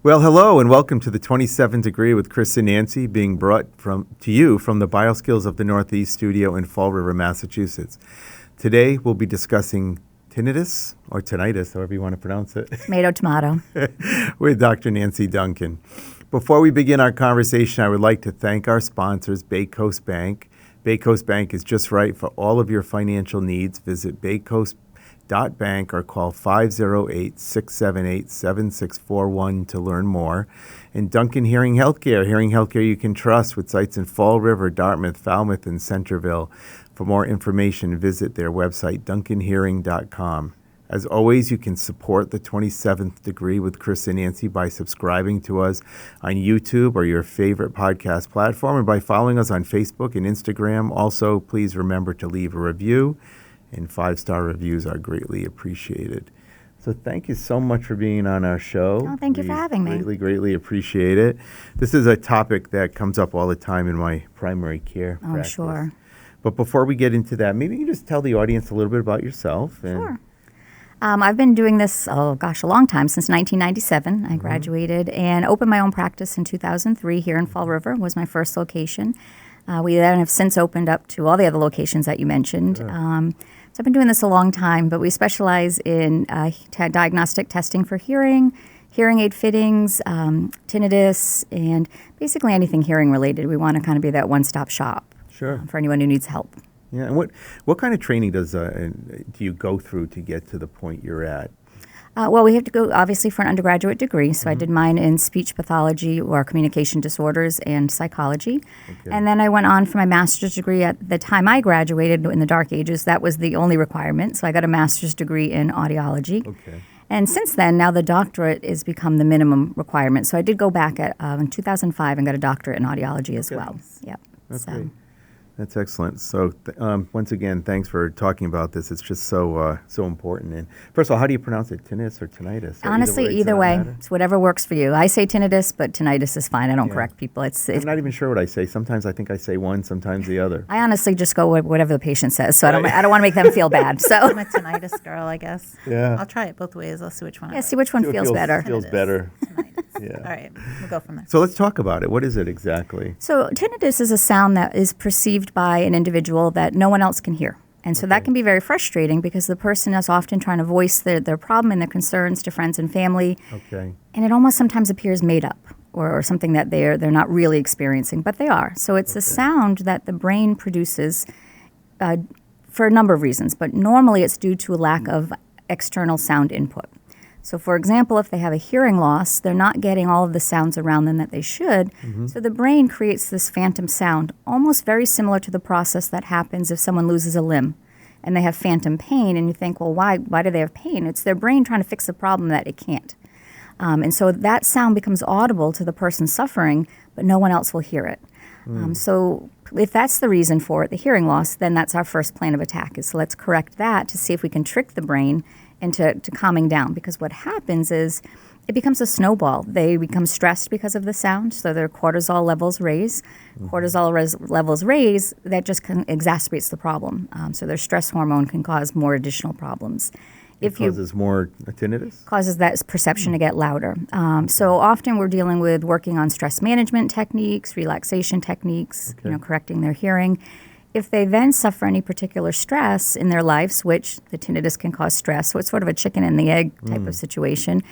Well, hello and welcome to the 27th Degree with Chris and Nancy, being brought to you from the BioSkills of the Northeast studio in Fall River, Massachusetts. Today we'll be discussing tinnitus, or tinnitus, however you want to pronounce it. Tomato. With Dr. Nancy Duncan. Before we begin our conversation, I would like to thank our sponsors, Bay Coast Bank. Bay Coast Bank is just right for all of your financial needs. Visit baycoast.bank or call 508-678-7641 to learn more. And Duncan Hearing Healthcare you can trust, with sites in Fall River, Dartmouth, Falmouth, and Centerville. For more information, visit their website, duncanhearing.com. As always, you can support the 27th Degree with Chris and Nancy by subscribing to us on YouTube or your favorite podcast platform, and by following us on Facebook and Instagram. Also, please remember to leave a review, and 5-star reviews are greatly appreciated. So thank you so much for being on our show. Oh, thank you for having me. Greatly appreciate it. This is a topic that comes up all the time in my primary care practice. Sure. But before we get into that, maybe you can just tell the audience a little bit about yourself. Sure. I've been doing this, a long time, since 1997. I graduated and opened my own practice in 2003 here in Fall River, was my first location. We then have since opened up to all the other locations that you mentioned. Sure. So I've been doing this a long time, but we specialize in diagnostic testing for hearing aid fittings, tinnitus, and basically anything hearing related. We want to kind of be that one-stop shop for anyone who needs help. Yeah, and what kind of training do you go through to get to the point you're at? Well, we have to go, obviously, for an undergraduate degree. So I did mine in speech pathology or communication disorders and psychology. Okay. And then I went on for my master's degree. At the time I graduated in the dark ages, that was the only requirement. So I got a master's degree in audiology. Okay. And since then, now the doctorate has become the minimum requirement. So I did go back in 2005 and got a doctorate in audiology as well. Yep. That's great. That's excellent. So once again, thanks for talking about this. It's just so important. And first of all, how do you pronounce it? Tinnitus or tinnitus? Honestly, either way. It's whatever works for you. I say tinnitus, but tinnitus is fine. I don't correct people. I'm not even sure what I say. Sometimes I think I say one, sometimes the other. I honestly just go with whatever the patient says. So I don't want to make them feel bad. So I'm a tinnitus girl, I guess. Yeah. I'll try it both ways. I'll see which one. See which one feels better. Feels better. Yeah. All right, we'll go from there. So let's talk about it. What is it exactly? So tinnitus is a sound that is perceived by an individual that no one else can hear. And so that can be very frustrating because the person is often trying to voice their problem and their concerns to friends and family. Okay. And it almost sometimes appears made up or something that they're not really experiencing, but they are. So it's a sound that the brain produces for a number of reasons, but normally it's due to a lack of external sound input. So, for example, if they have a hearing loss, they're not getting all of the sounds around them that they should. So the brain creates this phantom sound, almost very similar to the process that happens if someone loses a limb and they have phantom pain. And you think, well, why do they have pain? It's their brain trying to fix a problem that it can't. And so that sound becomes audible to the person suffering, but no one else will hear it. So if that's the reason for it, the hearing loss, then that's our first plan of attack. So let's correct that to see if we can trick the brain into calming down, because what happens is it becomes a snowball. They become stressed because of the sound, so their cortisol levels raise. Levels raise, that just exacerbates the problem. So their stress hormone can cause more additional problems. It causes more tinnitus? Causes that perception to get louder. So often we're dealing with working on stress management techniques, relaxation techniques, correcting their hearing. If they then suffer any particular stress in their lives, which the tinnitus can cause stress, so it's sort of a chicken and the egg type of situation,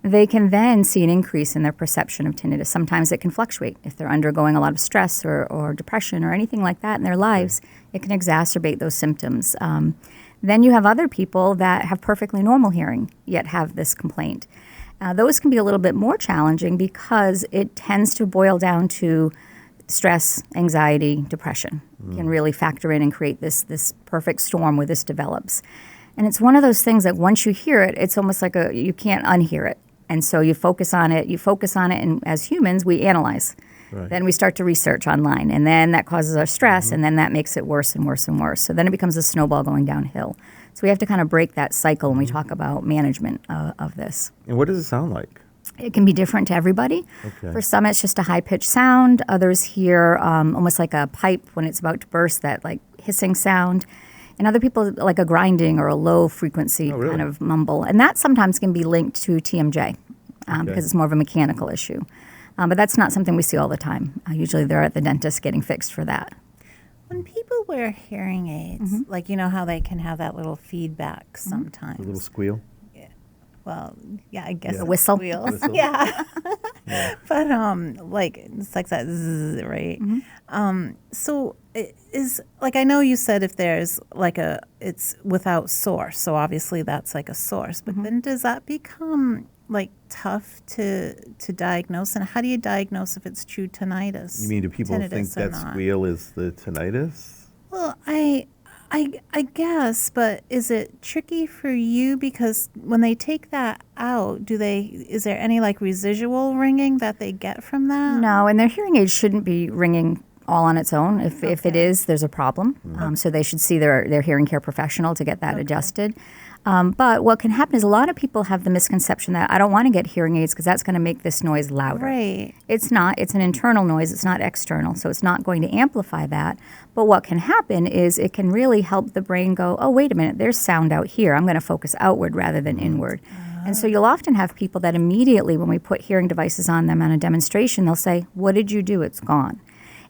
they can then see an increase in their perception of tinnitus. Sometimes it can fluctuate. If they're undergoing a lot of stress or depression or anything like that in their lives, it can exacerbate those symptoms. Then you have other people that have perfectly normal hearing, yet have this complaint. Those can be a little bit more challenging because it tends to boil down to stress, anxiety, depression can really factor in and create this perfect storm where this develops. And it's one of those things that once you hear it, it's almost like you can't unhear it. And so you focus on it, and as humans, we analyze. Right. Then we start to research online, and then that causes our stress, and then that makes it worse and worse and worse. So then it becomes a snowball going downhill. So we have to kind of break that cycle when we talk about management of this. And what does it sound like? It can be different to everybody. Okay. For some, it's just a high-pitched sound. Others hear almost like a pipe when it's about to burst, that like hissing sound. And other people like a grinding or a low-frequency really? kind of mumble. And that sometimes can be linked to TMJ because it's more of a mechanical issue. But that's not something we see all the time. Usually they're at the dentist getting fixed for that. When people wear hearing aids, like you know how they can have that little feedback sometimes. A little squeal? Well, yeah, I guess A whistle. squeals. Whistle. Yeah. But like it's like that zzz, right? So is like I know you said if there's like it's without source, so obviously that's like a source. But then does that become like tough to diagnose? And how do you diagnose if it's true tinnitus? You mean, do people think tinnitus or that not? squeal is the tinnitus? Well, I guess, but is it tricky for you because when they take that out, is there any like residual ringing that they get from that? No, and their hearing aid shouldn't be ringing all on its own. If it is, there's a problem. So they should see their hearing care professional to get that adjusted. But what can happen is a lot of people have the misconception that I don't want to get hearing aids because that's going to make this noise louder. Right. It's not. It's an internal noise. It's not external. So it's not going to amplify that. But what can happen is it can really help the brain go, oh, wait a minute, there's sound out here. I'm going to focus outward rather than inward. And so you'll often have people that immediately when we put hearing devices on them on a demonstration, they'll say, what did you do? It's gone.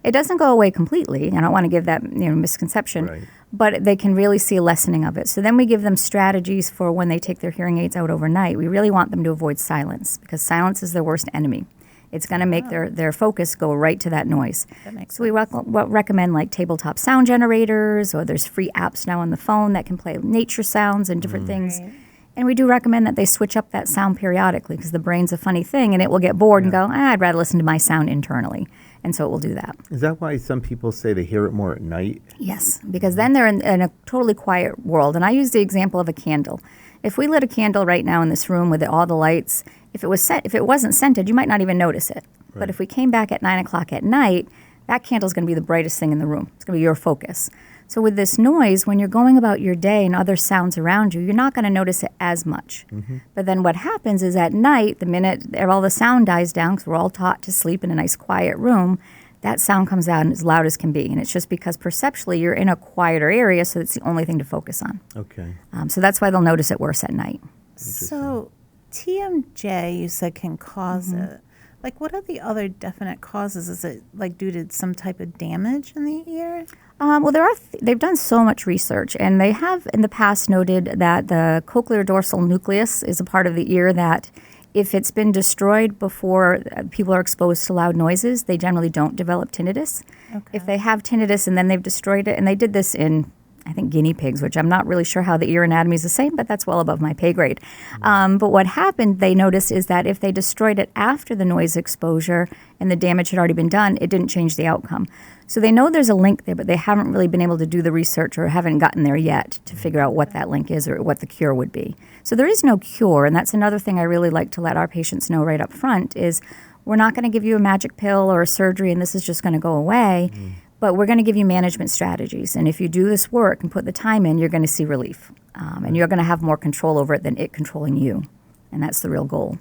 It doesn't go away completely. I don't want to give that misconception. Right. But they can really see a lessening of it. So then we give them strategies for when they take their hearing aids out overnight. We really want them to avoid silence because silence is their worst enemy. It's going to make their focus go right to that noise. That makes So we recommend like tabletop sound generators, or there's free apps now on the phone that can play nature sounds and different things. Right. And we do recommend that they switch up that sound periodically because the brain's a funny thing and it will get bored and go, I'd rather listen to my sound internally. And so it will do that. Is that why some people say they hear it more at night? Yes, because then they're in a totally quiet world. And I use the example of a candle. If we lit a candle right now in this room with all the lights, if it wasn't scented, you might not even notice it. Right. But if we came back at 9 o'clock at night, that candle's going to be the brightest thing in the room. It's going to be your focus. So with this noise, when you're going about your day and other sounds around you, you're not going to notice it as much. But then what happens is at night, the minute all the sound dies down, because we're all taught to sleep in a nice quiet room, that sound comes out as loud as can be. And it's just because perceptually you're in a quieter area, so it's the only thing to focus on. Okay. So that's why they'll notice it worse at night. So TMJ, you said, can cause it. Like, what are the other definite causes? Is it like due to some type of damage in the ear? Well, they've done so much research, and they have in the past noted that the cochlear dorsal nucleus is a part of the ear that if it's been destroyed before people are exposed to loud noises, they generally don't develop tinnitus. Okay. If they have tinnitus and then they've destroyed it, and they did this in, I think, guinea pigs, which I'm not really sure how the ear anatomy is the same, but that's well above my pay grade. But what happened, they noticed, is that if they destroyed it after the noise exposure and the damage had already been done, it didn't change the outcome. So they know there's a link there, but they haven't really been able to do the research or haven't gotten there yet to figure out what that link is or what the cure would be. So there is no cure, and that's another thing I really like to let our patients know right up front is we're not going to give you a magic pill or a surgery and this is just going to go away. But we're going to give you management strategies. And if you do this work and put the time in, you're going to see relief. And you're going to have more control over it than it controlling you. And that's the real goal.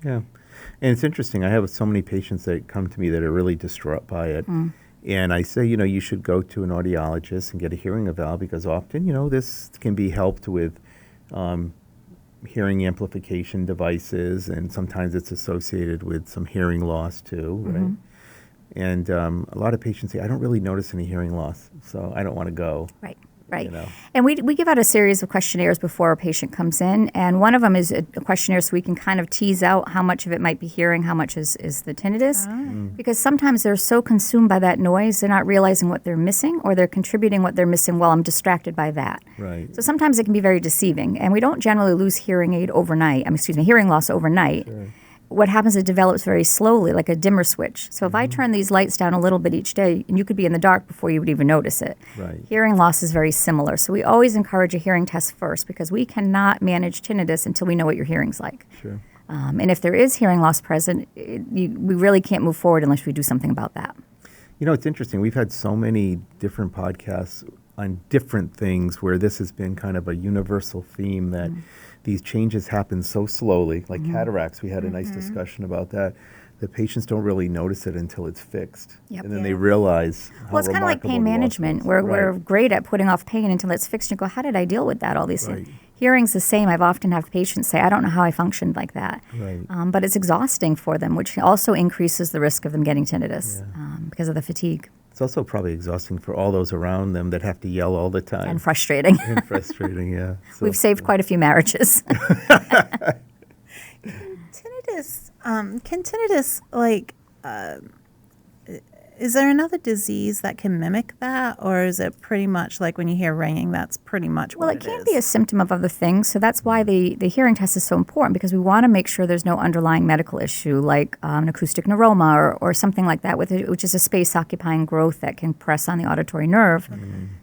Yeah. And it's interesting. I have so many patients that come to me that are really distraught by it. And I say, you should go to an audiologist and get a hearing eval because often, this can be helped with hearing amplification devices. And sometimes it's associated with some hearing loss too, right? And a lot of patients say, I don't really notice any hearing loss, so I don't want to go. Right. And we give out a series of questionnaires before a patient comes in, and one of them is a questionnaire so we can kind of tease out how much of it might be hearing, how much is the tinnitus. Because sometimes they're so consumed by that noise, they're not realizing what they're missing, or they're contributing what they're missing while I'm distracted by that. Right. So sometimes it can be very deceiving, and we don't generally lose hearing loss overnight. Sure. what happens, it develops very slowly, like a dimmer switch. So if I turn these lights down a little bit each day, and you could be in the dark before you would even notice it. Right. Hearing loss is very similar. So we always encourage a hearing test first because we cannot manage tinnitus until we know what your hearing's like. Sure. And if there is hearing loss present, we really can't move forward unless we do something about that. You know, it's interesting. We've had so many different podcasts on different things where this has been kind of a universal theme that these changes happen so slowly, like cataracts. We had a nice discussion about that. The patients don't really notice it until it's fixed. Yep. And then they realize how Well, it's kind of like remarkable pain the loss management. was. We're Right. great at putting off pain until it's fixed. You go, how did I deal with that? All these Right. things. Hearing's the same. I've often had patients say, I don't know how I functioned like that. Right. But it's exhausting for them, which also increases the risk of them getting tinnitus because of the fatigue. It's also probably exhausting for all those around them that have to yell all the time. And frustrating. And frustrating, yeah. So, We've saved quite a few marriages. Can tinnitus, like, is there another disease that can mimic that, or is it pretty much like when you hear ringing, that's pretty much Well, what it it can is? be a symptom of other things. So that's why the hearing test is so important because we want to make sure there's no underlying medical issue like an acoustic neuroma or something like that, which is a space-occupying growth that can press on the auditory nerve.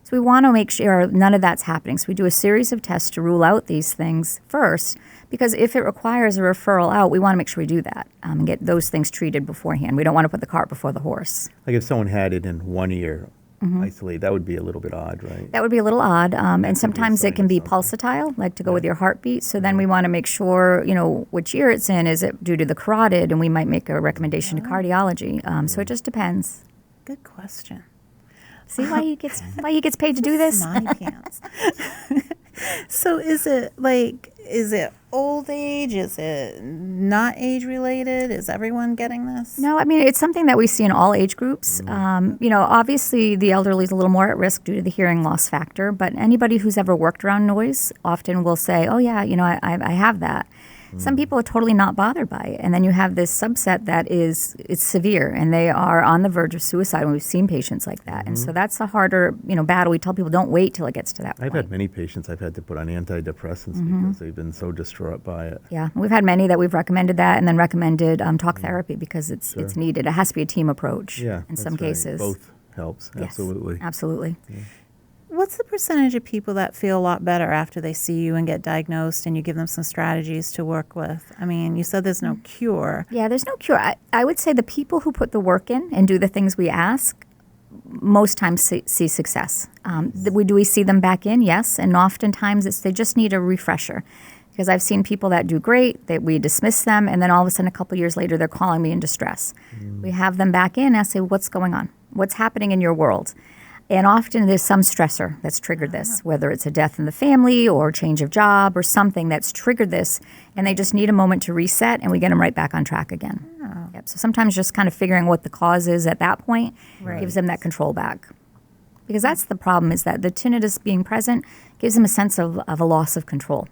So we want to make sure none of that's happening. So we do a series of tests to rule out these things first because if it requires a referral out, we want to make sure we do that and get those things treated beforehand. We don't want to put the cart before the horse. like if someone had it in one ear, isolate, that would be a little bit odd, right? That would be a little odd, and sometimes sign it can of be something. pulsatile, like to go with your heartbeat. So then we want to make sure, which ear it's in. Is it due to the carotid? And we might make a recommendation to cardiology. So it just depends. Good question. See why he gets paid to do this? My pants. So is it old age? Is it not age related? Is everyone getting this? No, I mean, it's something that we see in all age groups. Obviously the elderly is a little more at risk due to the hearing loss factor, but anybody who's ever worked around noise often will say, oh yeah, I have that. Some people are totally not bothered by it. And then you have this subset that it's severe and they are on the verge of suicide when we've seen patients like that. And so that's a harder, battle. We tell people don't wait till it gets to that point. I've had many patients I've had to put on antidepressants because they've been so distraught by it. Yeah, we've had many that we've recommended that and then recommended talk therapy because it's needed. It has to be a team approach Yeah, in that's some right. cases. Both helps, Yes, absolutely. Absolutely. What's the percentage of people that feel a lot better after they see you and get diagnosed and you give them some strategies to work with? I mean, you said there's no cure. Yeah, there's no cure. I would say the people who put the work in and do the things we ask most times see success. Do we see them back in? Yes, and oftentimes they just need a refresher. Because I've seen people that do great, that we dismiss them, and then all of a sudden a couple years later they're calling me in distress. We have them back in and I say, what's going on? What's happening in your world? And often there's some stressor that's triggered this, whether it's a death in the family or change of job or something that's triggered this, and they just need a moment to reset, and we get them right back on track again. Yep. So sometimes just kind of figuring what the cause is at that point gives them that control back. Because that's the problem, is that the tinnitus being present gives them a sense of a loss of control.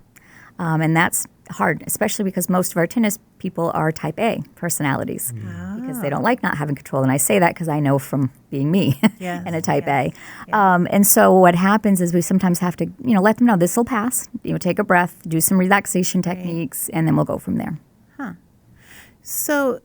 And that's hard, especially because most of our tinnitus people are type A personalities because they don't like not having control. And I say that because I know from being me Yes, and a type yes, A. And so what happens is we sometimes have to, let them know this will pass. Take a breath, do some relaxation techniques, and then we'll go from there. So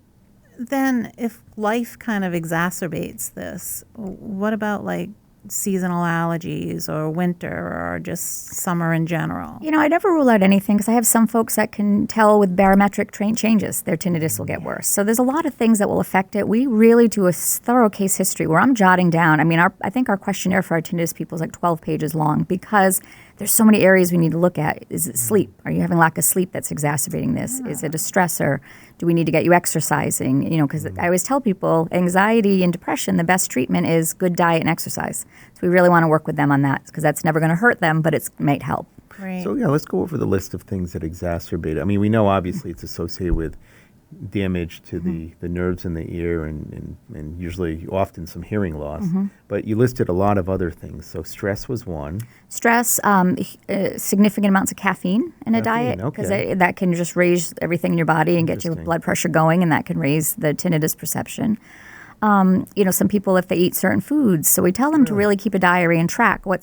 then if life kind of exacerbates this, what about like seasonal allergies or winter or just summer in general? I never rule out anything because I have some folks that can tell with barometric changes their tinnitus will get worse. So there's a lot of things that will affect it. We really do a thorough case history where I'm jotting down. I mean, I think our questionnaire for our tinnitus people is like 12 pages long because there's so many areas we need to look at. Is it sleep? Are you having lack of sleep that's exacerbating this? Is it a stressor? Do we need to get you exercising? Because I always tell people anxiety and depression, the best treatment is good diet and exercise. So we really want to work with them on that because that's never going to hurt them, but it might help. Great. So yeah, let's go over the list of things that exacerbate it. I mean, we know obviously it's associated with damage to the nerves in the ear and usually often some hearing loss. But you listed a lot of other things. So stress was one. Stress, significant amounts of caffeine in a diet because that can just raise everything in your body and get your blood pressure going, and that can raise the tinnitus perception. Some people, if they eat certain foods, so we tell them to really keep a diary and track what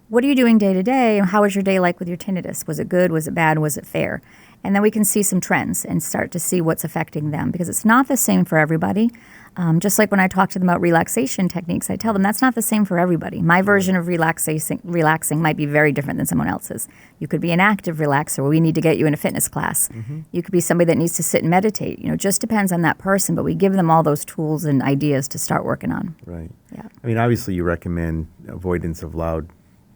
what are you doing day to day, and how was your day like with your tinnitus? Was it good? Was it bad? Was it fair? And then we can see some trends and start to see what's affecting them, because it's not the same for everybody. Just like when I talk to them about relaxation techniques, I tell them that's not the same for everybody. My version of relaxing might be very different than someone else's. You could be an active relaxer where we need to get you in a fitness class. You could be somebody that needs to sit and meditate. You know, it just depends on that person, but we give them all those tools and ideas to start working on. Right. Yeah. I mean, obviously you recommend avoidance of loud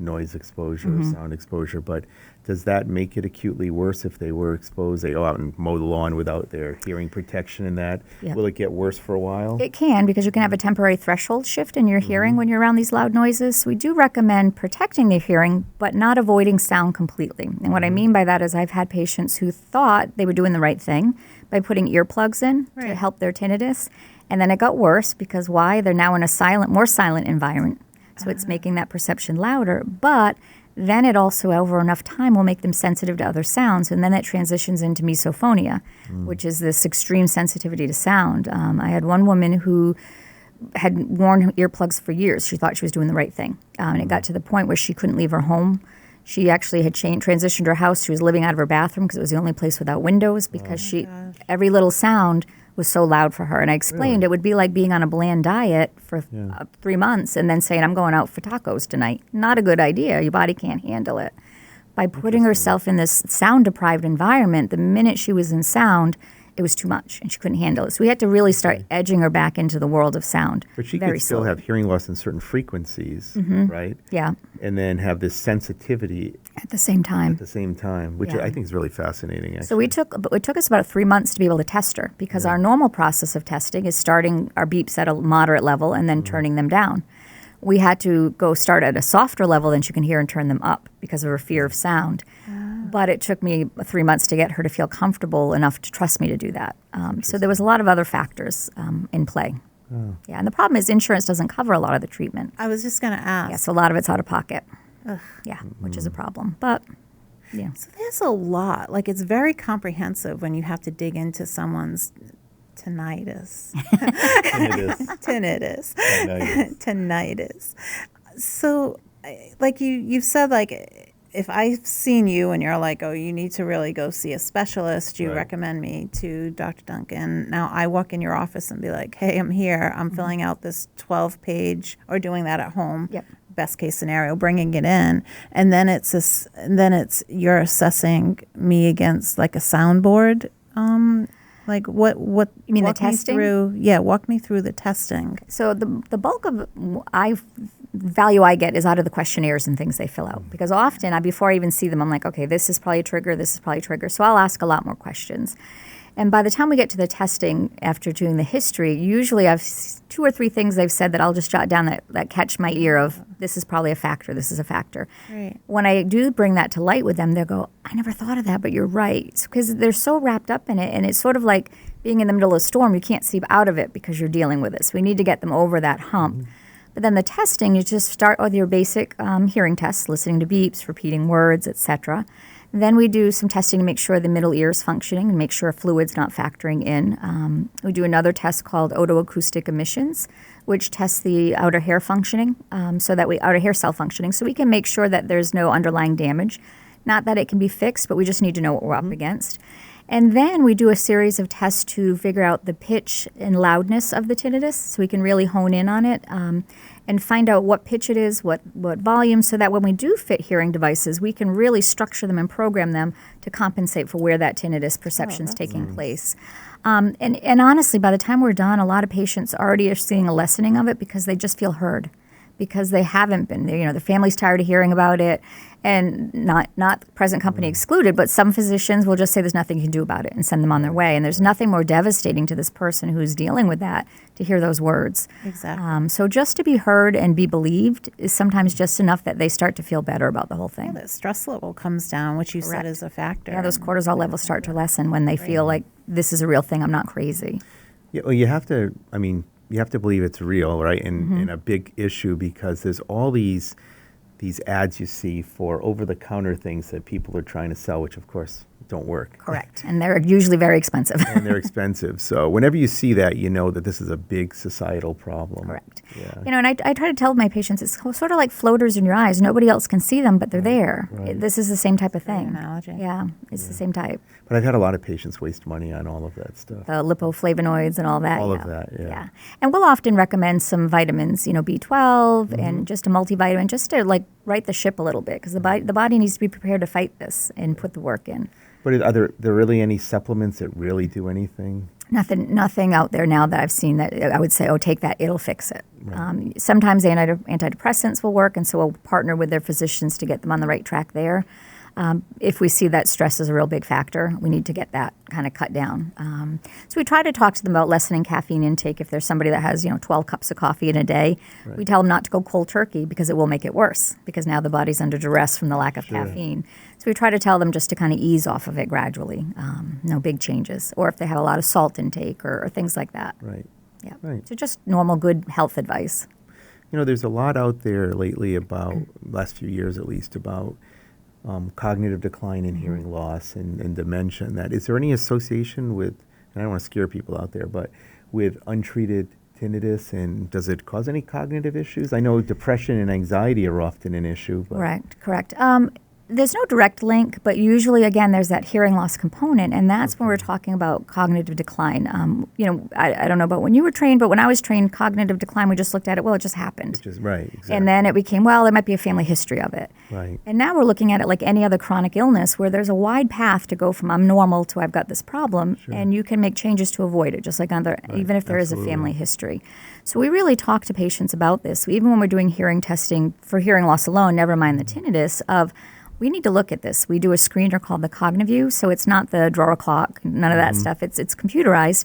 noise exposure or sound exposure, but does that make it acutely worse if they were exposed? They go out and mow the lawn without their hearing protection and that. Yeah. Will it get worse for a while? It can, because you can have a temporary threshold shift in your hearing when you're around these loud noises. So we do recommend protecting their hearing, but not avoiding sound completely. And what I mean by that is I've had patients who thought they were doing the right thing by putting earplugs in to help their tinnitus. And then it got worse because why? They're now in a more silent environment. So it's making that perception louder. But then it also, over enough time, will make them sensitive to other sounds. And then it transitions into misophonia, which is this extreme sensitivity to sound. I had one woman who had worn earplugs for years. She thought she was doing the right thing. And it got to the point where she couldn't leave her home. She actually had transitioned her house. She was living out of her bathroom because it was the only place without windows, because every little sound was so loud for her. And I explained it would be like being on a bland diet for 3 months and then saying, I'm going out for tacos tonight. Not a good idea. Your body can't handle it. By putting herself in this sound-deprived environment, the minute she was in sound, it was too much, and she couldn't handle it. So we had to really start edging her back into the world of sound. But she could still have hearing loss in certain frequencies, right? Yeah. And then have this sensitivity At the same time. Which I think is really fascinating, actually. So it took us about 3 months to be able to test her, because our normal process of testing is starting our beeps at a moderate level and then turning them down. We had to go start at a softer level than she can hear and turn them up because of her fear of sound. But it took me 3 months to get her to feel comfortable enough to trust me to do that. So there was a lot of other factors in play. Yeah, and the problem is insurance doesn't cover a lot of the treatment. I was just going to ask. Yeah, so a lot of it's out of pocket. Yeah, which is a problem. But, yeah. So there's a lot. Like, it's very comprehensive when you have to dig into someone's tinnitus. Tinnitus. So, like you've said, like, if I've seen you and you're like, oh, you need to really go see a specialist, you recommend me to Dr. Duncan. Now I walk in your office and be like, hey, I'm here. I'm filling out this 12-page, or doing that at home. Yep. Best case scenario, bringing it in, and then it's you're assessing me against like a soundboard. Like what You mean the testing? Walk me through the testing. So the bulk of value I get is out of the questionnaires and things they fill out, because often before I even see them, I'm like, okay, this is probably a trigger, this is probably a trigger. So I'll ask a lot more questions. And by the time we get to the testing, after doing the history, usually I've 2 or 3 things they've said that I'll just jot down that catch my ear of, this is probably a factor, this is a factor. Right. When I do bring that to light with them, they'll go, I never thought of that, but you're right. Because they're so wrapped up in it, and it's sort of like being in the middle of a storm. You can't see out of it because you're dealing with it. So we need to get them over that hump. But then the testing, you just start with your basic hearing tests, listening to beeps, repeating words, etc. Then we do some testing to make sure the middle ear is functioning and make sure fluid's not factoring in. We do another test called otoacoustic emissions, which tests the outer hair functioning, outer hair cell functioning, so we can make sure that there's no underlying damage. Not that it can be fixed, but we just need to know what we're up against. And then we do a series of tests to figure out the pitch and loudness of the tinnitus, so we can really hone in on it and find out what pitch it is, what volume, so that when we do fit hearing devices, we can really structure them and program them to compensate for where that tinnitus perception is taking place. And honestly, by the time we're done, a lot of patients already are seeing a lessening of it because they just feel heard, because they haven't been. The family's tired of hearing about it, and not present company excluded, but some physicians will just say there's nothing you can do about it and send them on their way. And there's nothing more devastating to this person who's dealing with that to hear those words. Exactly. So just to be heard and be believed is sometimes just enough that they start to feel better about the whole thing. The stress level comes down, which you said is a factor. Yeah, those cortisol levels start to lessen when they feel like this is a real thing, I'm not crazy. Yeah, well, you have to believe it's real, right? And a big issue, because there's all these ads you see for over-the-counter things that people are trying to sell, which of course don't work. Correct. And they're usually very expensive. And they're expensive. So whenever you see that, you know that this is a big societal problem. Correct. Yeah. And I try to tell my patients, it's sort of like floaters in your eyes. Nobody else can see them, but they're there. Right. This is the same type of thing. Analogy. Yeah, it's the same type. But I've had a lot of patients waste money on all of that stuff. The lipoflavonoids and all that. All of that, yeah. And we'll often recommend some vitamins, B12 and just a multivitamin, just to like right the ship a little bit, because the body needs to be prepared to fight this and put the work in. But are there really any supplements that really do anything? Nothing out there now that I've seen that I would say, oh, take that, it'll fix it. Right. Sometimes antidepressants will work, and so we'll partner with their physicians to get them on the right track there. If we see that stress is a real big factor, we need to get that kind of cut down. So we try to talk to them about lessening caffeine intake. If there's somebody that has 12 cups of coffee in a day, we tell them not to go cold turkey because it will make it worse, because now the body's under duress from the lack of caffeine. So we try to tell them just to kind of ease off of it gradually, no big changes. Or if they have a lot of salt intake or things like that. Right. Yeah. Right. So just normal good health advice. There's a lot out there lately about, last few years at least, about cognitive decline and hearing loss and dementia. And that, is there any association with, and I don't want to scare people out there, but with untreated tinnitus, and does it cause any cognitive issues? I know depression and anxiety are often an issue. But Correct. There's no direct link, but usually, again, there's that hearing loss component, and that's when we're talking about cognitive decline. I don't know about when you were trained, but when I was trained, cognitive decline, we just looked at it, well, it just happened. Right, exactly. And then it became, well, there might be a family history of it. Right. And now we're looking at it like any other chronic illness, where there's a wide path to go from I'm normal to I've got this problem, and you can make changes to avoid it, just like even if there is a family history. So we really talk to patients about this, even when we're doing hearing testing for hearing loss alone, never mind the tinnitus, we need to look at this. We do a screener called the CogniView, so it's not the drawer clock, none of that stuff. It's computerized.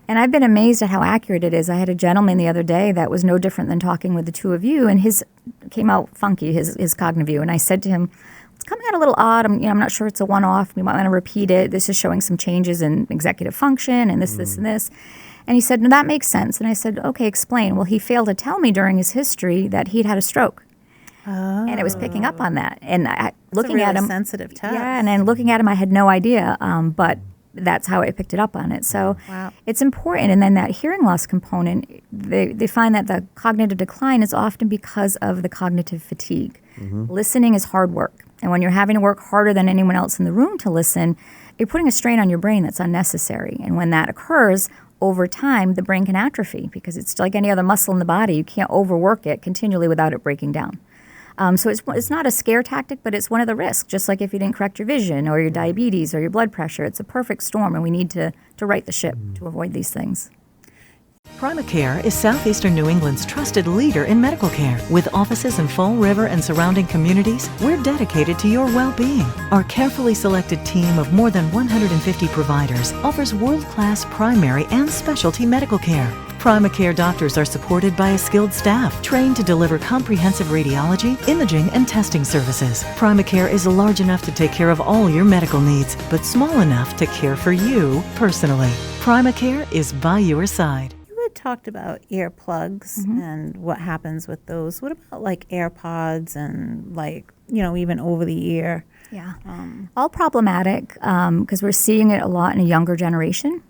And I've been amazed at how accurate it is. I had a gentleman the other day that was no different than talking with the two of you, and his came out funky, his CogniView. And I said to him, it's coming out a little odd. I'm not sure it's a one-off. We might want to repeat it. This is showing some changes in executive function and this, and this. And he said, no, that makes sense. And I said, okay, explain. Well, he failed to tell me during his history that he'd had a stroke. And it was picking up on that. And looking at him, sensitive test. Yeah, and then looking at him, I had no idea, but that's how it picked it up on it. So it's important. And then that hearing loss component, they find that the cognitive decline is often because of the cognitive fatigue. Listening is hard work. And when you're having to work harder than anyone else in the room to listen, you're putting a strain on your brain that's unnecessary. And when that occurs, over time, the brain can atrophy, because it's like any other muscle in the body. You can't overwork it continually without it breaking down. So it's not a scare tactic, but it's one of the risks, just like if you didn't correct your vision or your diabetes or your blood pressure. It's a perfect storm, and we need to right the ship to avoid these things. Primacare is Southeastern New England's trusted leader in medical care. With offices in Fall River and surrounding communities, we're dedicated to your well-being. Our carefully selected team of more than 150 providers offers world-class primary and specialty medical care. Primacare doctors are supported by a skilled staff trained to deliver comprehensive radiology, imaging, and testing services. Primacare is large enough to take care of all your medical needs, but small enough to care for you personally. Primacare is by your side. Talked about earplugs and what happens with those. What about like AirPods and even over the ear? Yeah, all problematic because we're seeing it a lot in a younger generation.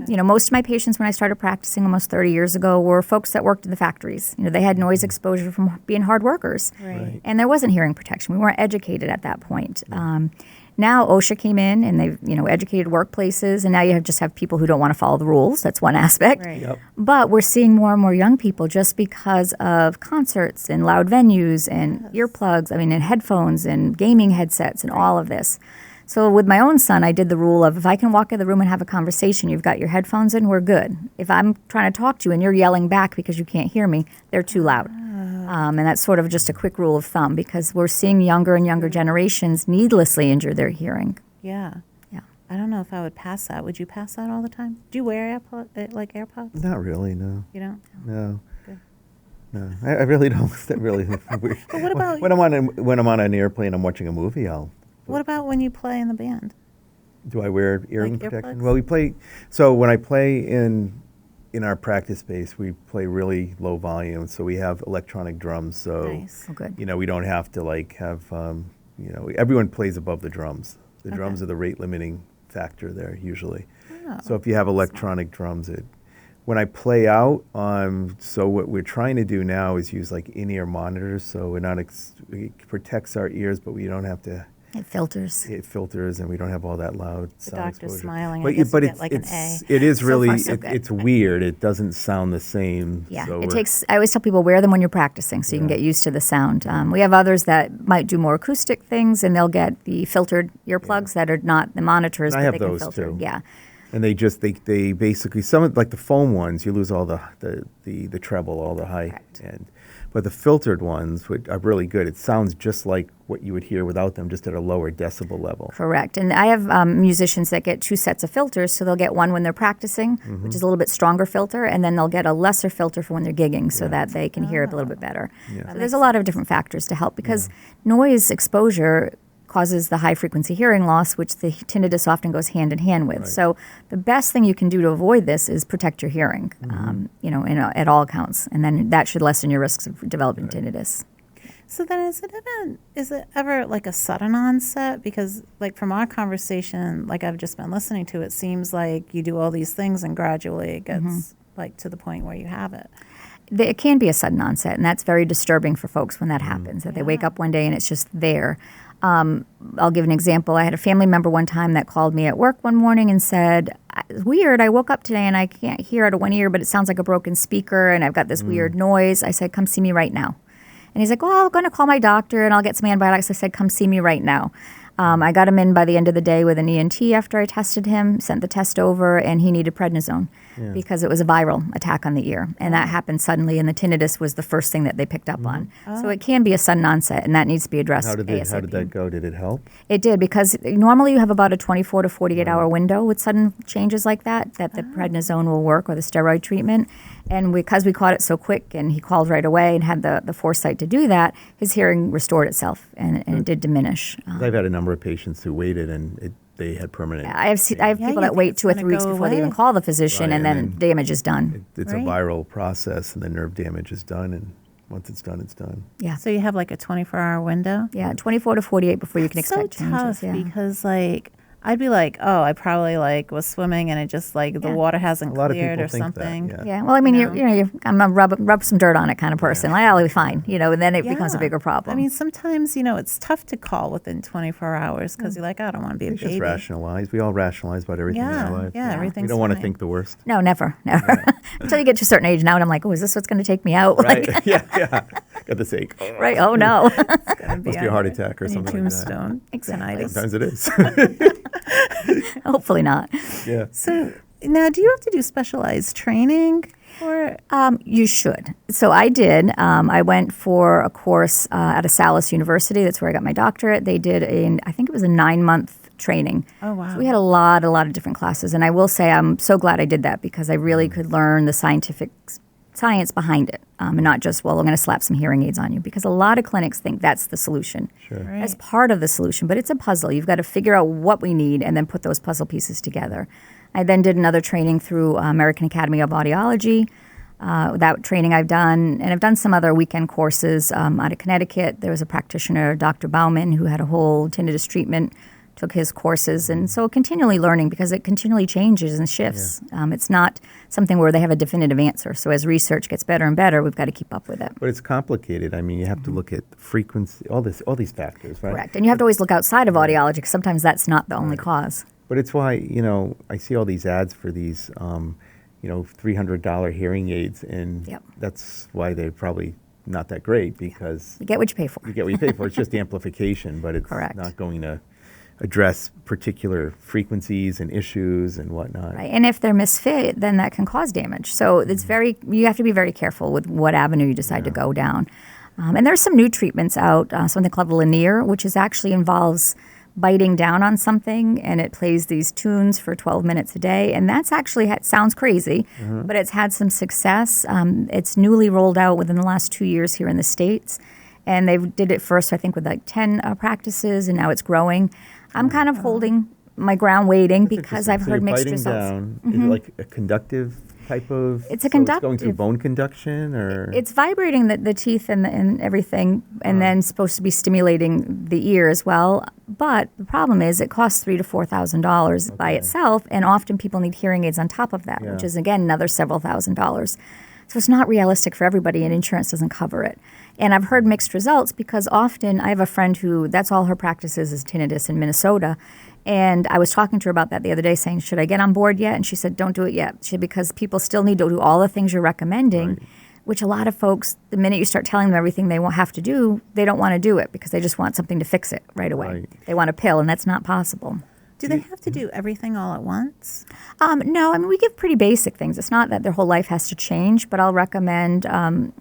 Most of my patients when I started practicing almost 30 years ago were folks that worked in the factories. They had noise exposure from being hard workers, and there wasn't hearing protection. We weren't educated at that point. Now OSHA came in and they've educated workplaces, and now you just have people who don't want to follow the rules. That's one aspect. Right. Yep. But we're seeing more and more young people just because of concerts and loud venues and earplugs, and headphones and gaming headsets and all of this. So with my own son, I did the rule of if I can walk in the room and have a conversation, you've got your headphones in, we're good. If I'm trying to talk to you and you're yelling back because you can't hear me, they're too loud. And that's sort of just a quick rule of thumb, because we're seeing younger and younger generations needlessly injure their hearing. Yeah. Yeah. I don't know if I would pass that. Would you pass that all the time? Do you wear AirPods? Not really, no. You don't? No. Good. No, I really don't. That really. But what about when I'm on an airplane, I'm watching a movie. What about when you play in the band? Do I wear hearing Like protection? earplugs? Well, we play. So when I play in our practice space, we play really low volume. So we have electronic drums. So Nice. Oh, good. we don't have to have everyone plays above the drums. The drums are the rate limiting factor there usually. Oh, So if you have electronic drums, when I play out, so what we're trying to do now is use like in-ear monitors, so we're not it protects our ears, but we don't have to. It filters. It filters, and we don't have all that loud The sound doctor's exposure. smiling. But, I guess but you it's, get like an A. it is So really far, so good. it's weird. It doesn't sound the same. Yeah, so it takes. I always tell people wear them when you're practicing, so you can Yeah. get used to the sound. We have others that might do more acoustic things, and they'll get the filtered earplugs that are not the monitors, And but I they have can those filter. too. Yeah, And they basically like the foam ones, you lose all the treble, all the high Correct. but the filtered ones are really good. It sounds just like what you would hear without them, just at a lower decibel level. correct. And I have musicians that get 2 sets of filters, so they'll get one when they're practicing, which is a little bit stronger filter, and then they'll get a lesser filter for when they're gigging, so that they can hear it a little bit better. Yeah. So there's a lot of different factors to help because noise exposure causes the high frequency hearing loss, which the tinnitus often goes hand in hand with. Right. So the best thing you can do to avoid this is protect your hearing, at all counts, and then that should lessen your risks of developing tinnitus. So then is it ever like a sudden onset? Because like from our conversation, like I've just been listening to, it seems like you do all these things and gradually it gets like to the point where you have it. It can be a sudden onset, and that's very disturbing for folks when that happens, that they wake up one day and it's just there. I'll give an example. I had a family member one time that called me at work one morning and said, "It's weird, I woke up today and I can't hear out of one ear, but it sounds like a broken speaker and I've got this weird noise." I said, "Come see me right now." And he's like, "Well, I'm going to call my doctor and I'll get some antibiotics." I said, "Come see me right now." I got him in by the end of the day with an ENT after I tested him, sent the test over, and he needed prednisone because it was a viral attack on the ear. And that happened suddenly, and the tinnitus was the first thing that they picked up on. So it can be a sudden onset, and that needs to be addressed How did ASAP. that go? Did it help? It did, because normally you have about a 24 to 48 hour window with sudden changes like that the prednisone will work, or the steroid treatment. And because we caught it so quick and he called right away and had the foresight to do that, his hearing restored itself and it did diminish. I've had a number of patients who waited and they had permanent. I have people you that think wait it's 2 or gonna 3 weeks go before they even away. call the physician, Right, and and then then damage is done. It's Right. a viral process, and the nerve damage is done, and once it's done, it's done. Yeah. So you have like a 24-hour window? Yeah, 24 to 48 before you can It's so expect changes. tough Yeah. because like I'd be like, oh, I probably like was swimming and it just like the Yeah. water hasn't A lot of cleared people or think that, something. yeah. Yeah, well, I mean, You know? I'm a rub some dirt on it kind of person. Like, I'll be fine, and then it becomes a Yeah. bigger problem. I mean, sometimes it's tough to call within 24 hours because you're like, I don't want to be a Patients baby. rationalize. We all rationalize about everything in Yeah, our life. yeah, We everything's don't want to fine. think the worst. No, never. Until you get to a certain age now, and I'm like, oh, is this what's going to take me out? Right? Like, yeah. Got this ache. right? Oh, no. Gonna Must be a heart on attack or your something like that. tombstone. Exactly. Tinnitus. Sometimes it is. Hopefully not. Yeah. So now, do you have to do specialized training or? You should. So I did. I went for a course at a Salis University. That's where I got my doctorate. They did I think it was a 9-month training. Oh, wow. So we had a lot of different classes. And I will say I'm so glad I did that because I really could learn the science behind it, and not just, well, I'm going to slap some hearing aids on you, because a lot of clinics think that's the solution. Sure. Right. That's part of the solution, but it's a puzzle. You've got to figure out what we need and then put those puzzle pieces together. I then did another training through American Academy of Audiology. That training I've done, and I've done some other weekend courses out of Connecticut. There was a practitioner, Dr. Bauman, who had a whole tinnitus treatment, took his courses, and so continually learning because it continually changes and shifts. It's not something where they have a definitive answer. So as research gets better and better, we've got to keep up with it. But it's complicated. I mean, you have to look at the frequency, all these factors, right? Correct. And you have to always look outside of audiology because sometimes that's not the only cause. But it's why, I see all these ads for these, $300 hearing aids, and Yep. that's why they're probably not that great, because You get what you pay for. you get what you pay for. It's just amplification, but it's Correct. not going to address particular frequencies and issues and whatnot. Right. And if they're misfit, then that can cause damage. So it's you have to be very careful with what avenue you decide to go down. And there's some new treatments out, something called linear, which actually involves biting down on something, and it plays these tunes for 12 minutes a day. And that's actually, sounds crazy, but it's had some success. It's newly rolled out within the last 2 years here in the States. And they did it first, I think, with like 10 practices, and now it's growing. I'm kind of holding my ground waiting because I've So heard you're mixed biting results. down. Is it like a conductive type of? It's so a It's going through conductive. bone conduction, or? It's vibrating the teeth and everything, and then supposed to be stimulating the ear as well. But the problem is it costs $3,000 to $4,000 by itself, and often people need hearing aids on top of that, which is, again, another several $1,000s. So it's not realistic for everybody, and insurance doesn't cover it. And I've heard mixed results because often I have a friend who that's all her practice is tinnitus in Minnesota. And I was talking to her about that the other day, saying, should I get on board yet? And she said, don't do it yet. Because people still need to do all the things you're recommending, which a lot of folks, the minute you start telling them everything they won't have to do, they don't want to do it because they just want something to fix it right away. Right. They want a pill, and that's not possible. Do they have to do everything all at once? No, I mean, we give pretty basic things. It's not that their whole life has to change, but I'll recommend,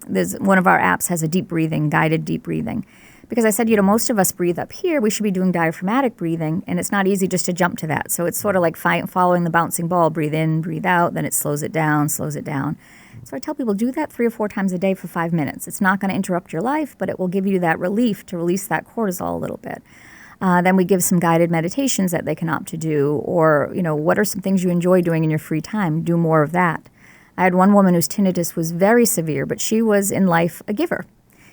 there's one of our apps has a deep breathing, guided deep breathing. Because I said, most of us breathe up here. We should be doing diaphragmatic breathing, and it's not easy just to jump to that. So it's sort of like following the bouncing ball. Breathe in, breathe out, then it slows it down, slows it down. So I tell people, do that 3 or 4 times a day for 5 minutes. It's not going to interrupt your life, but it will give you that relief to release that cortisol a little bit. Then we give some guided meditations that they can opt to do, or, what are some things you enjoy doing in your free time? Do more of that. I had one woman whose tinnitus was very severe, but she was in life a giver.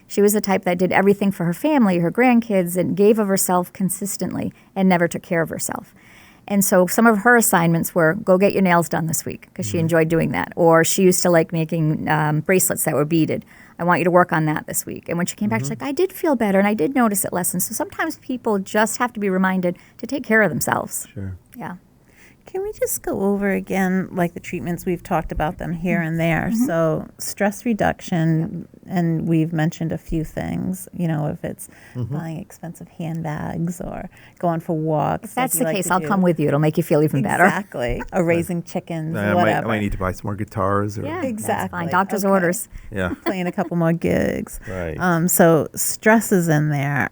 She was the type that did everything for her family, her grandkids, and gave of herself consistently and never took care of herself. And so some of her assignments were, go get your nails done this week, because she enjoyed doing that. Or she used to like making bracelets that were beaded. I want you to work on that this week. And when she came back, she's like, I did feel better, and I did notice it lessened. So sometimes people just have to be reminded to take care of themselves. Sure. Yeah. Can we just go over again, like the treatments? We've talked about them here and there. So stress reduction, and we've mentioned a few things, if it's buying expensive handbags or going for walks. If that's like you the like case, to I'll do. come with you. It'll make you feel even better. Exactly. Or raising chickens, I whatever. might need to buy some more guitars. Or, Yeah, Exactly. that's fine. Doctor's Okay. orders. Yeah. Playing a couple more gigs. Right. So stress is in there.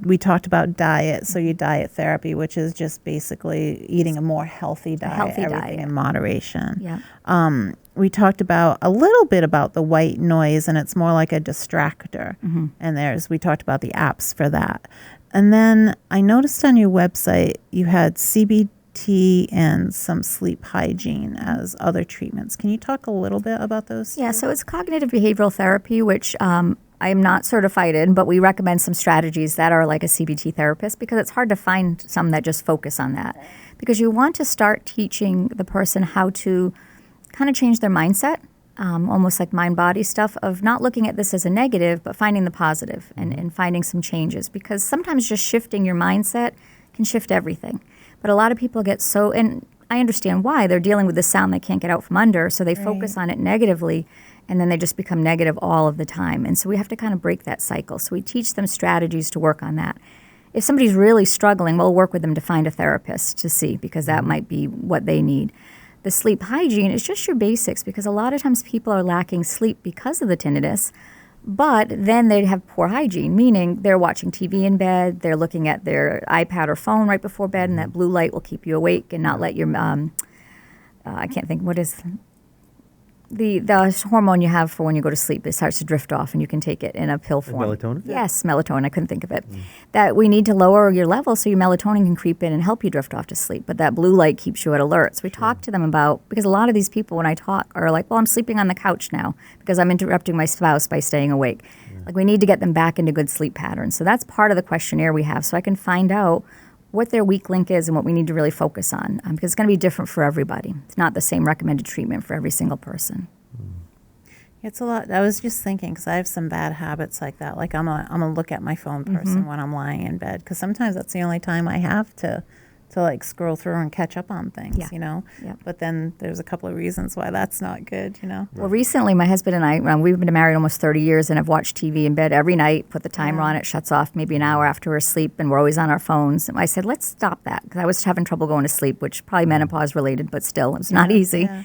We talked about diet. So your diet therapy, which is just basically eating a more healthy diet, healthy everything diet. in moderation. Yeah. We talked about a little bit about the white noise, and it's more like a distractor. And we talked about the apps for that. And then I noticed on your website you had CBT and some sleep hygiene as other treatments. Can you talk a little bit about those? Yeah, so it's cognitive behavioral therapy, which I am not certified in, but we recommend some strategies that are like a CBT therapist, because it's hard to find some that just focus on that. Because you want to start teaching the person how to kind of change their mindset, almost like mind-body stuff, of not looking at this as a negative, but finding the positive and finding some changes. Because sometimes just shifting your mindset can shift everything. But a lot of people get so, and I understand why, they're dealing with the sound they can't get out from under, so they focus on it negatively, and then they just become negative all of the time. And so we have to kind of break that cycle. So we teach them strategies to work on that. If somebody's really struggling, we'll work with them to find a therapist to see, because that might be what they need. The sleep hygiene is just your basics, because a lot of times people are lacking sleep because of the tinnitus, but then they have poor hygiene, meaning they're watching TV in bed, they're looking at their iPad or phone right before bed, and that blue light will keep you awake and not let your, I can't think, what is the hormone you have for when you go to sleep? It starts to drift off, and you can take it in a pill form. Melatonin? Yes, melatonin. I couldn't think of it. That we need to lower your level so your melatonin can creep in and help you drift off to sleep. But that blue light keeps you at alert. So we talk to them about, because a lot of these people, when I talk, are like, well, I'm sleeping on the couch now because I'm interrupting my spouse by staying awake. Like, we need to get them back into good sleep patterns. So that's part of the questionnaire we have, so I can find out what their weak link is and what we need to really focus on, because it's going to be different for everybody. It's not the same recommended treatment for every single person. It's a lot. I was just thinking, because I have some bad habits like that. Like I'm a look at my phone person when I'm lying in bed, because sometimes that's the only time I have to like scroll through and catch up on things, Yeah. But then there's a couple of reasons why that's not good, Well, recently my husband and I, we've been married almost 30 years, and I've watched TV in bed every night, put the timer on, it shuts off maybe an hour after we're asleep, and we're always on our phones. And I said, let's stop that, because I was having trouble going to sleep, which probably menopause related, but still, it was not easy. Yeah.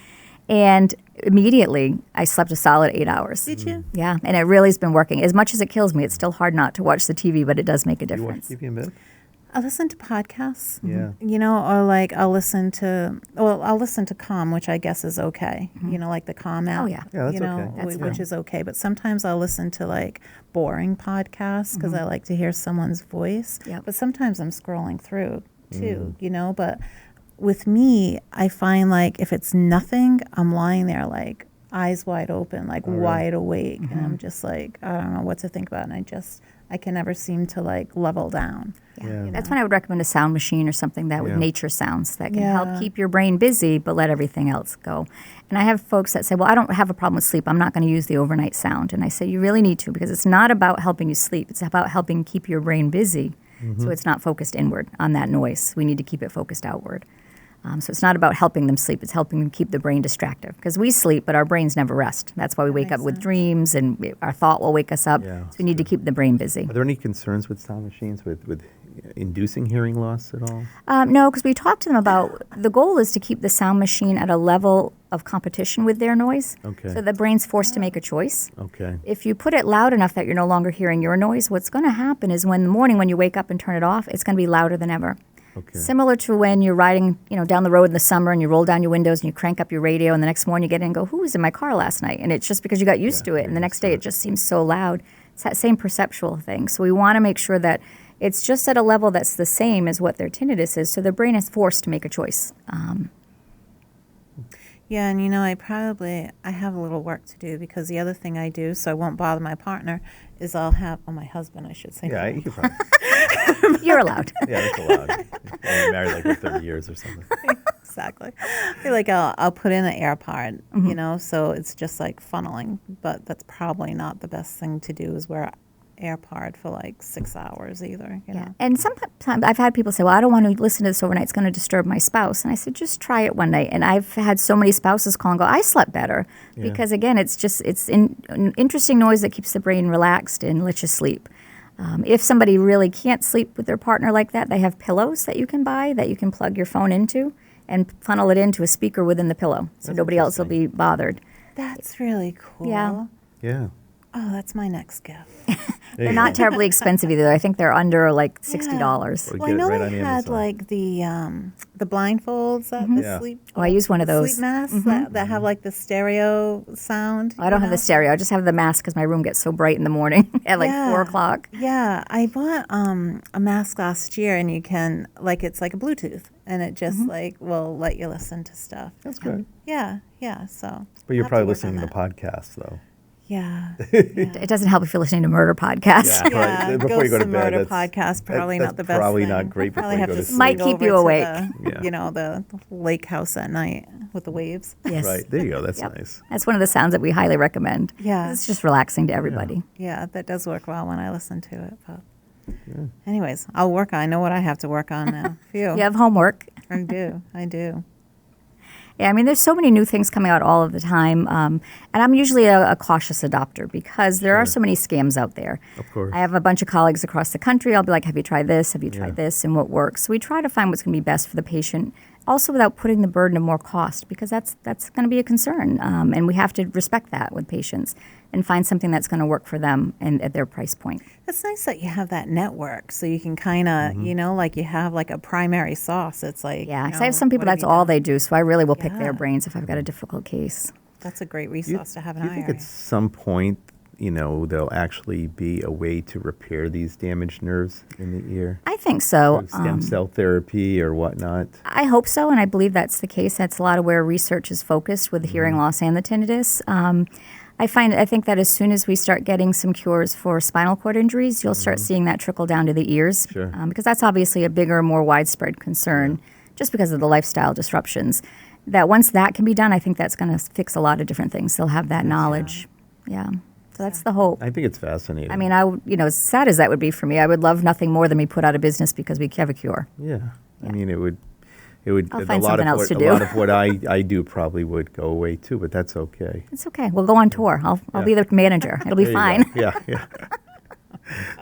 And immediately I slept a solid 8 hours. Did you? Yeah, and it really has been working. As much as it kills me, it's still hard not to watch the TV, but it does make a Do you watch difference. TV in bed? I listen to podcasts. Yeah. Or like I'll listen to Calm, which I guess is okay. Like the Calm app. Oh, yeah. Yeah, that's okay. That's which fine. is okay. But sometimes I'll listen to like boring podcasts because I like to hear someone's voice. Yep. But sometimes I'm scrolling through too, But with me, I find like if it's nothing, I'm lying there like eyes wide open, like wide awake, and I'm just like, I don't know what to think about, and I can never seem to like level down. Yeah. That's when I would recommend a sound machine or something that with Yeah. nature sounds that can Yeah. help keep your brain busy but let everything else go. And I have folks that say, well, I don't have a problem with sleep. I'm not going to use the overnight sound. And I say, you really need to, because it's not about helping you sleep. It's about helping keep your brain busy so it's not focused inward on that noise. We need to keep it focused outward. So it's not about helping them sleep. It's helping them keep the brain distracted. Because we sleep, but our brains never rest. That's why we wake up with dreams, and our thought will wake us up. Yeah, So we need to keep the brain busy. Are there any concerns with sound machines with inducing hearing loss at all? No, because we talked to them about the goal is to keep the sound machine at a level of competition with their noise. Okay. So the brain's forced to make a choice. Okay. If you put it loud enough that you're no longer hearing your noise, what's going to happen is when in the morning when you wake up and turn it off, it's going to be louder than ever. Okay. Similar to when you're riding, down the road in the summer and you roll down your windows and you crank up your radio, and the next morning you get in and go, who was in my car last night? And it's just because you got used to it, and the next day it just seems so loud. It's that same perceptual thing. So we want to make sure that it's just at a level that's the same as what their tinnitus is, so their brain is forced to make a choice. Yeah, and I have a little work to do, because the other thing I do, so I won't bother my partner, is my husband, I should say. Yeah, you could probably. You're allowed. Yeah, that's allowed. I've been married like for 30 years or something. Exactly. I feel like I'll put in an AirPod, so it's just like funneling, but that's probably not the best thing to do, is wear AirPod for like 6 hours either, you know. And sometimes I've had people say, well, I don't want to listen to this overnight. It's going to disturb my spouse. And I said, just try it one night. And I've had so many spouses call and go, I slept better. Yeah. Because, again, it's an interesting noise that keeps the brain relaxed and lets you sleep. If somebody really can't sleep with their partner like that, they have pillows that you can buy that you can plug your phone into and funnel it into a speaker within the pillow. So That's nobody else will interesting. be bothered. That's really cool. Yeah. Yeah. Oh, that's my next gift. They're not terribly expensive either. I think they're under like $60. Or Well, I get it know right they on had Amazon. like the blindfolds, the Yeah. sleep. Oh, I use one of those. Sleep masks that have like the stereo sound. I don't have the stereo. I just have the mask because my room gets so bright in the morning at like 4 o'clock. Yeah, I bought a mask last year, and you can it's like a Bluetooth, and it just will let you listen to stuff. That's good. Yeah. So. But you're I'll have to probably work on listening to that. podcasts, though. Yeah. It doesn't help if you're listening to murder podcasts. Yeah. Yeah, Right, before you go to Ghosts and bed, Murder that's- podcast probably that's not the best. probably thing. not great Probably before you have go to to sleep. Might swing keep you over to awake. Yeah. the lake house at night with the waves. Yes. Right. There you go. That's Yep. nice. That's one of the sounds that we highly recommend. Yeah. It's just relaxing to everybody. Yeah, that does work well when I listen to it. But anyways, I know what I have to work on now. Phew. You have homework. I do. Yeah, I mean, there's so many new things coming out all of the time. And I'm usually a cautious adopter because there are so many scams out there. Of course. I have a bunch of colleagues across the country. I'll be like, have you tried this? Have you tried Yeah. this? And what works? So we try to find what's going to be best for the patient, also without putting the burden of more cost, because that's going to be a concern. And we have to respect that with patients and find something that's going to work for them and at their price point. It's nice that you have that network, so you can kind of, you have like a primary sauce. It's like, Yeah, because I have some people that's all they do, so I really will pick their brains if I've got a difficult case. That's a great resource to have in Do you our think area. at some point, there'll actually be a way to repair these damaged nerves in the ear? I think so. Stem cell therapy or whatnot? I hope so, and I believe that's the case. That's a lot of where research is focused with the hearing loss and the tinnitus. I think that as soon as we start getting some cures for spinal cord injuries, you'll start seeing that trickle down to the ears, Sure. Because that's obviously a bigger, more widespread concern, just because of the lifestyle disruptions. That once that can be done, I think that's going to fix a lot of different things. They'll have that knowledge. Yeah. So that's the hope. I think it's fascinating. I mean, as sad as that would be for me, I would love nothing more than be put out of business because we have a cure. Yeah. I mean, it would. I'll find something else to do. A lot of what I do probably would go away too, but that's okay. It's okay. We'll go on tour. I'll be the manager. It'll be There you fine. go. Yeah.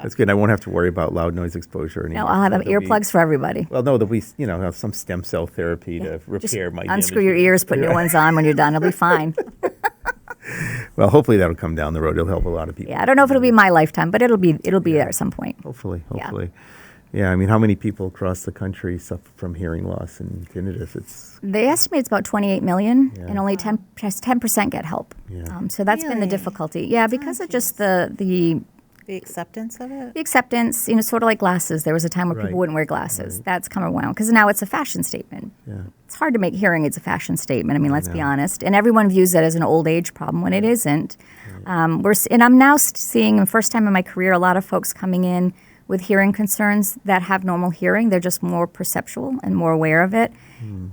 That's good. I won't have to worry about loud noise exposure anymore. No, I'll have There'll be- earplugs for everybody. Well, no, there'll be have some stem cell therapy to Just repair my unscrew damaged your ears, put new ones on when you're done. It'll be fine. Well, hopefully that'll come down the road. It'll help a lot of people. Yeah, I don't know if it'll be my lifetime, but it'll be there at some point. Hopefully. Yeah. Yeah, I mean, how many people across the country suffer from hearing loss and tinnitus? It's They estimate it's about 28 million, Yeah. and only 10% get help. Yeah. So that's been the Really? difficulty. Yeah, because of just the The acceptance of it? The acceptance, sort of like glasses. There was a time where Right. people wouldn't wear glasses. That's come around because now it's a fashion statement. Yeah. It's hard to make hearing aids a fashion statement. I mean, let's be honest. And everyone views it as an old age problem when it isn't. And I'm now seeing, the first time in my career, a lot of folks coming in with hearing concerns that have normal hearing. They're just more perceptual and more aware of it.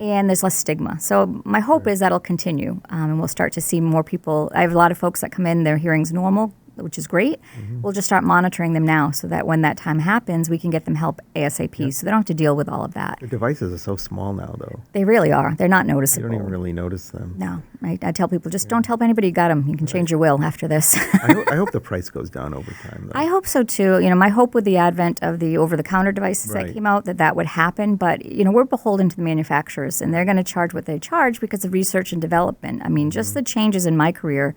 And there's less stigma. So my hope is that'll continue. And we'll start to see more people. I have a lot of folks that come in, their hearing's normal, which is great. We'll just start monitoring them now so that when that time happens, we can get them help ASAP so they don't have to deal with all of that. The devices are so small now, though. They really are. They're not You noticeable. don't even really notice them. No. I tell people, just don't tell anybody you got them. You can change your will after this. I hope the price goes down over time, though. I hope so, too. My hope with the advent of the over-the-counter devices that Right. came out, that would happen. But, we're beholden to the manufacturers, and they're going to charge what they charge because of research and development. I mean, just the changes in my career.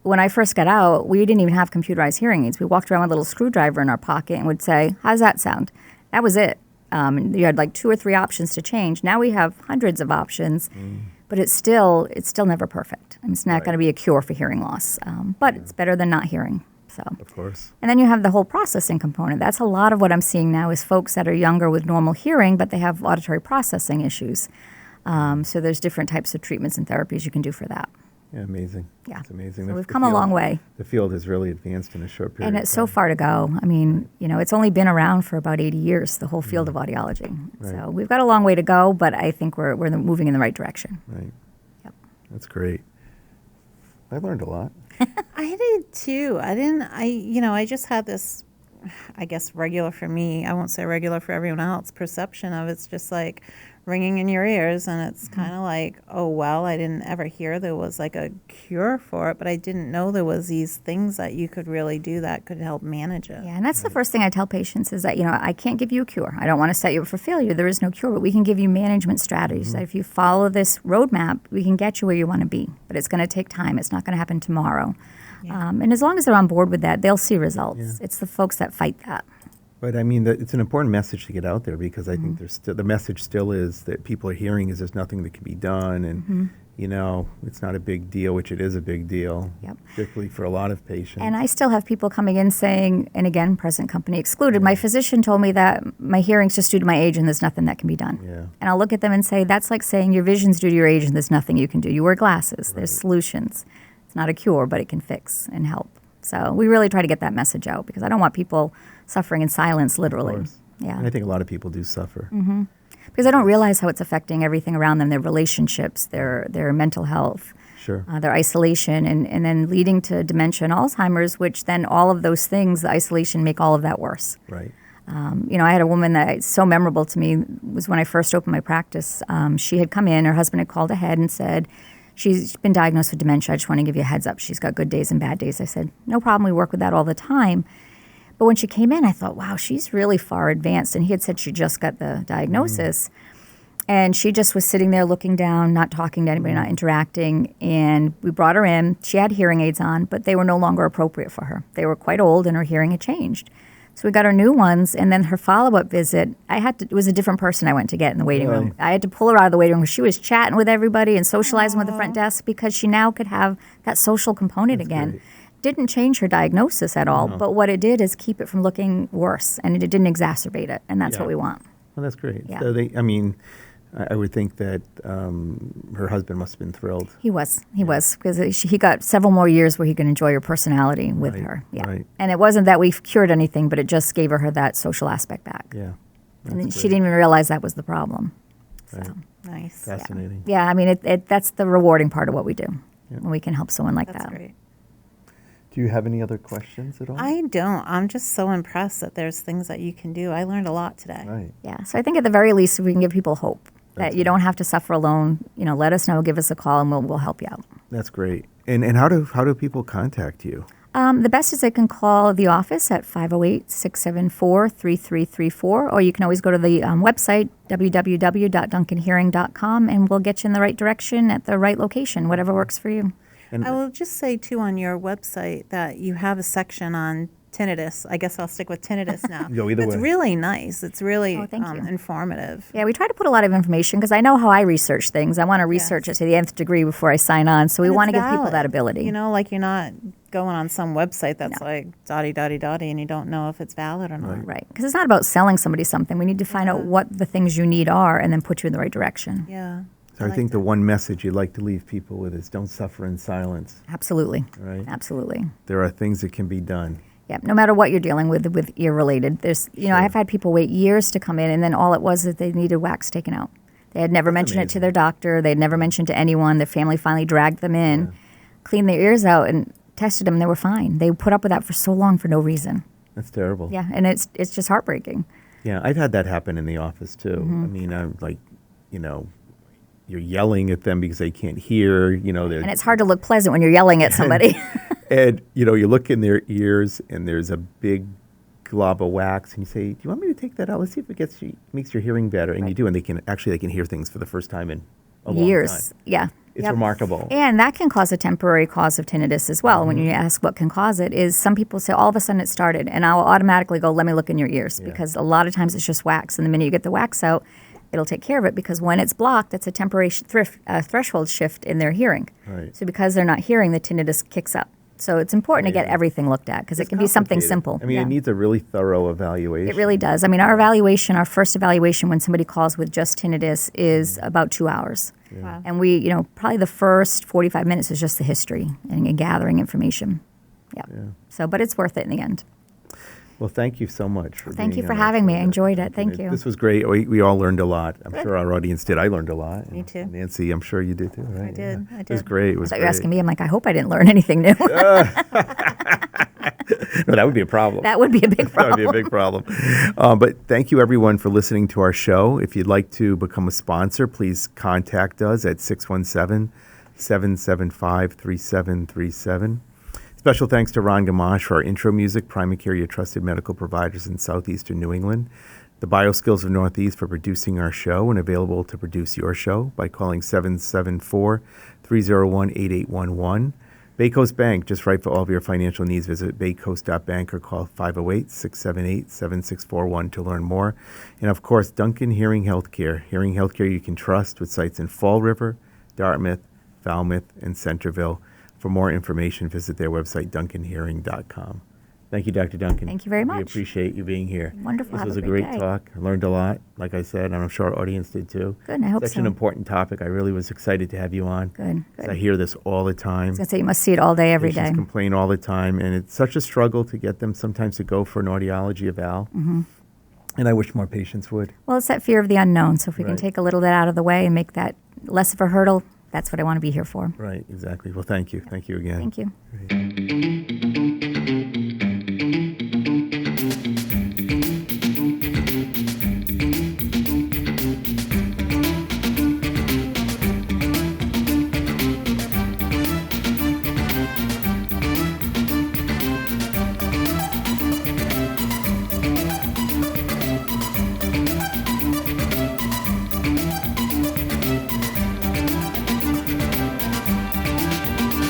When I first got out, we didn't even have computerized hearing aids. We walked around with a little screwdriver in our pocket and would say, how's that sound? That was it. You had like 2 or 3 options to change. Now we have hundreds of options, but it's still never perfect. And it's not going to be a cure for hearing loss, but it's better than not hearing. So. Of course. And then you have the whole processing component. That's a lot of what I'm seeing now is folks that are younger with normal hearing, but they have auditory processing issues. So there's different types of treatments and therapies you can do for that. Yeah, amazing. Yeah. It's amazing. So we've come a long way. The field has really advanced in a short period And of it's time. so far to go. I mean, it's only been around for about 80 years, the whole field of audiology. Right. So we've got a long way to go, but I think we're moving in the right direction. Right. Yep. That's great. I learned a lot. I did too. I just had this, I guess, regular for me, I won't say regular for everyone else, perception of it's just like ringing in your ears. And it's kind of like, oh, well, I didn't ever hear there was like a cure for it, but I didn't know there was these things that you could really do that could help manage it. Yeah, and that's the first thing I tell patients is that, I can't give you a cure. I don't want to set you up for failure. There is no cure, but we can give you management strategies that if you follow this roadmap, we can get you where you want to be. But it's going to take time. It's not going to happen tomorrow. And as long as they're on board with that, they'll see results. Yeah. It's the folks that fight that. But I mean, it's an important message to get out there because I think the message still is that people are hearing is there's nothing that can be done, and it's not a big deal, which it is a big deal, Yep. particularly for a lot of patients. And I still have people coming in saying, and again, present company excluded, my physician told me that my hearing's just due to my age and there's nothing that can be done. Yeah. And I'll look at them and say, that's like saying your vision's due to your age and there's nothing you can do. You wear glasses. There's solutions. It's not a cure, but it can fix and help. So we really try to get that message out because I don't want people suffering in silence, literally. Of course. Yeah. And I think a lot of people do suffer. Because I don't realize how it's affecting everything around them, their relationships, their mental health, Sure. their isolation, and then leading to dementia and Alzheimer's, which then all of those things, the isolation, make all of that worse. Right. I had a woman that is so memorable to me was when I first opened my practice. She had come in, her husband had called ahead and said, she's been diagnosed with dementia. I just want to give you a heads up. She's got good days and bad days. I said, no problem. We work with that all the time. But when she came in, I thought, wow, she's really far advanced. And he had said she just got the diagnosis. And she just was sitting there looking down, not talking to anybody, not interacting. And we brought her in. She had hearing aids on, but they were no longer appropriate for her. They were quite old and her hearing had changed. So we got her new ones, and then her follow-up visit, it was a different person I went to get in the waiting room. I had to pull her out of the waiting room. She was chatting with everybody and socializing with the front desk because she now could have that social component again. great. Didn't change her diagnosis at all, but what it did is keep it from looking worse, and it didn't exacerbate it, and that's Yeah. what we want. Well, that's great. Yeah. So I would think that her husband must have been thrilled. He was, because he got several more years where he could enjoy her personality with Right, her. Yeah, right. and it wasn't that we cured anything, but it just gave her that social aspect back. Yeah. And That's she great. didn't even realize that was the problem. Right. So, Nice. Fascinating. yeah, I mean, that's the rewarding part of what we do. When we can help someone like That's that. great. Do you have any other questions at all? I don't. I'm just so impressed that there's things that you can do. I learned a lot today. Right. Yeah, so I think at the very least, we can give people hope that you don't have to suffer alone. Let us know, give us a call, and we'll help you out. That's great. And how do people contact you? The best is they can call the office at 508-674-3334, or you can always go to the website, www.duncanhearing.com, and we'll get you in the right direction at the right location, whatever works for you. And I will just say, too, on your website that you have a section on tinnitus. I guess I'll stick with tinnitus now. Go either It's way. really nice. It's really thank you. informative. Yeah, we try to put a lot of information because I know how I research things. I want to research it to the nth degree before I sign on, so we And want to it's give people valid. that ability. Like you're not going on some website that's like dotty, dotty, dotty, and you don't know if it's valid or not. Right. Because it's not about selling somebody something. We need to find out what the things you need are and then put you in the right direction. Yeah. So I think the one message you'd like to leave people with is don't suffer in silence. Absolutely. Right. Absolutely. There are things that can be done. Yeah, no matter what you're dealing with ear related, there's, you know, I've had people wait years to come in, and then all it was that they needed wax taken out. They had never mentioned it to their doctor. They'd never mentioned to anyone. Their family finally dragged them in, cleaned their ears out, and tested them. And they were fine. They put up with that for so long for no reason. That's terrible. Yeah, and it's just heartbreaking. Yeah, I've had that happen in the office too. I mean, I'm like, you know, you're yelling at them because they can't hear. You know, And it's hard to look pleasant when you're yelling at somebody. And, you know, you look in their ears and there's a big glob of wax and you say, do you want me to take that out? Let's see if it makes your hearing better. And you do, and they can hear things for the first time in a long Years. time. Yeah. It's remarkable. And that can cause a temporary cause of tinnitus as well. When you ask what can cause it, is some people say all of a sudden it started, and I'll automatically go, let me look in your ears, because a lot of times it's just wax. And the minute you get the wax out, it'll take care of it, because when it's blocked, it's a temporary threshold shift in their hearing. Right. So because they're not hearing, the tinnitus kicks up. So it's important to get everything looked at, because it can be something complicated. simple. I mean, it needs a really thorough evaluation. It really does. I mean, our first evaluation when somebody calls with just tinnitus is about 2 hours. Wow. And we, you know, probably the first 45 minutes is just the history and gathering information. Yeah. So, but it's worth it in the end. Well, thank you so much. Thank you being for on our having me. I show. enjoyed it. Thank you. This was great. We all learned a lot. I'm sure our audience did. I learned a lot. Me too. Nancy, I'm sure you did too, right? I did. Yeah. I It was did. great. It I was thought great. you were asking me. I'm like, I hope I didn't learn anything new. No, that would be a problem. That would be a big That problem. would be a big problem. But thank you, everyone, for listening to our show. If you'd like to become a sponsor, please contact us at 617-775-3737. Special thanks to Ron Gamache for our intro music, Primacare, your trusted medical providers in southeastern New England. The BioSkills of Northeast for producing our show, and available to produce your show by calling 774-301-8811. Bay Coast Bank, just right for all of your financial needs. Visit baycoast.bank or call 508-678-7641 to learn more. And of course, Duncan Hearing Healthcare you can trust, with sites in Fall River, Dartmouth, Falmouth, and Centerville. For more information, visit their website, duncanhearing.com. Thank you, Dr. Duncan. Thank you very much. We appreciate you being here. Wonderful. This Have was a a great great day. talk. I learned a lot, like I said, and I'm sure our audience did too. Good, and I hope Such so. an important topic. I really was excited to have you on. Good, 'Cause good. I hear this all the time. I was going to say, you must see it all day, every day. Patients complain all the time, and it's such a struggle to get them sometimes to go for an audiology eval. Mm-hmm. And I wish more patients would. Well, it's that fear of the unknown. So if we can Right. take a little bit out of the way and make that less of a hurdle, that's what I want to be here for. Right, exactly. Well, thank you. Thank you again. Thank you. Great.